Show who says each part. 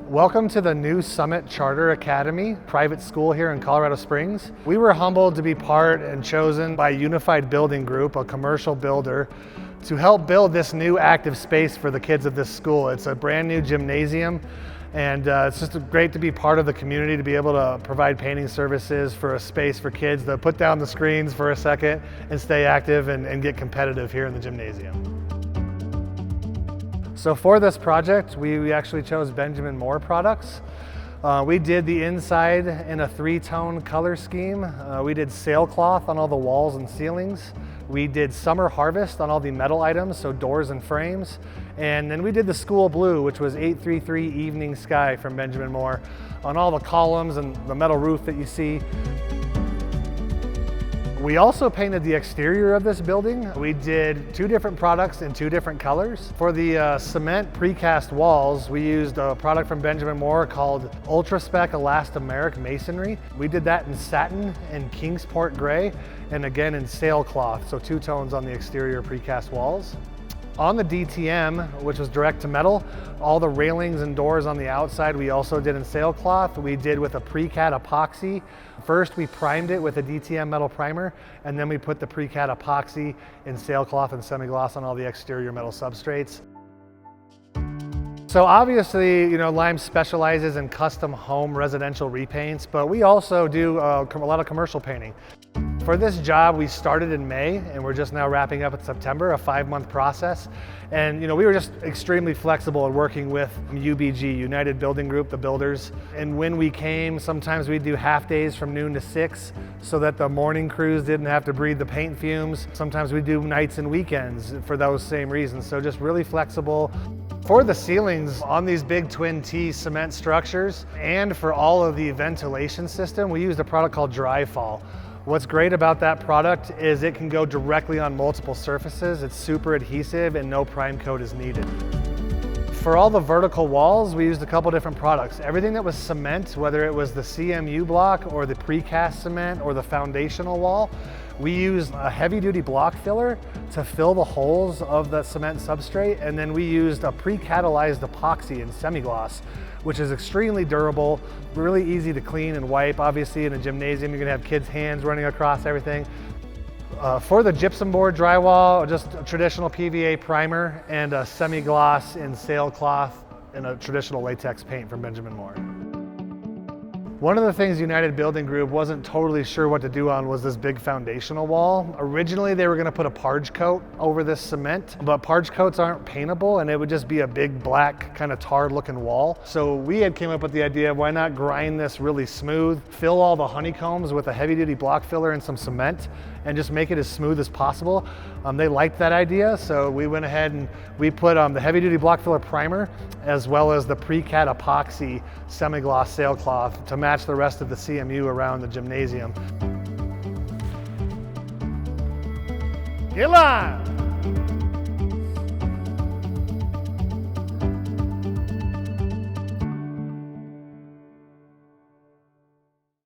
Speaker 1: Welcome to the new Summit Charter Academy private school here in Colorado Springs. We were humbled to be part and chosen by Unified Building Group, a commercial builder, to help build this new active space for the kids of this school. It's a brand new gymnasium, and it's just great to be part of the community, to be able to provide painting services for a space for kids to put down the screens for a second and stay active and get competitive here in the gymnasium. So for this project, we actually chose Benjamin Moore products. We did the inside in a 3-tone color scheme. We did sailcloth on all the walls and ceilings. We did summer harvest on all the metal items, so doors and frames. And then we did the school blue, which was 833 Evening Sky from Benjamin Moore, on all the columns and the metal roof that you see. We also painted the exterior of this building. We did 2 different products in 2 different colors. For the cement precast walls, we used a product from Benjamin Moore called Ultraspec Elastomeric Masonry. We did that in satin and Kingsport gray, and again in sailcloth, so 2 tones on the exterior precast walls. On the DTM, which was direct to metal, all the railings and doors on the outside we also did in sailcloth. We did with a pre-cat epoxy. First we primed it with a DTM metal primer, and then we put the pre-cat epoxy in sailcloth and semi-gloss on all the exterior metal substrates. So obviously, Lime specializes in custom home residential repaints, but we also do a lot of commercial painting. For this job, we started in May and we're just now wrapping up in September, a 5-month process. And we were just extremely flexible in working with UBG, United Building Group, the builders. And when we came, sometimes we'd do half days from noon to 6 so that the morning crews didn't have to breathe the paint fumes. Sometimes we do nights and weekends for those same reasons. So just really flexible. For the ceilings on these big twin T cement structures and for all of the ventilation system, we used a product called Dryfall. What's great about that product is it can go directly on multiple surfaces. It's super adhesive and no prime coat is needed. For all the vertical walls, we used a couple different products. Everything that was cement, whether it was the CMU block or the precast cement or the foundational wall, we used a heavy-duty block filler to fill the holes of the cement substrate, and then we used a pre-catalyzed epoxy in semi-gloss, which is extremely durable, really easy to clean and wipe. Obviously in a gymnasium, you're gonna have kids' hands running across everything. For the gypsum board drywall, just a traditional PVA primer and a semi-gloss in sailcloth and a traditional latex paint from Benjamin Moore. One of the things United Building Group wasn't totally sure what to do on was this big foundational wall. Originally, they were gonna put a parge coat over this cement, but parge coats aren't paintable and it would just be a big black kind of tarred looking wall. So we had came up with the idea of why not grind this really smooth, fill all the honeycombs with a heavy duty block filler and some cement, and just make it as smooth as possible. They liked that idea, so we went ahead and we put the heavy duty block filler primer as well as the pre-cat epoxy semi-gloss sailcloth to match the rest of the CMU around the gymnasium. Get live!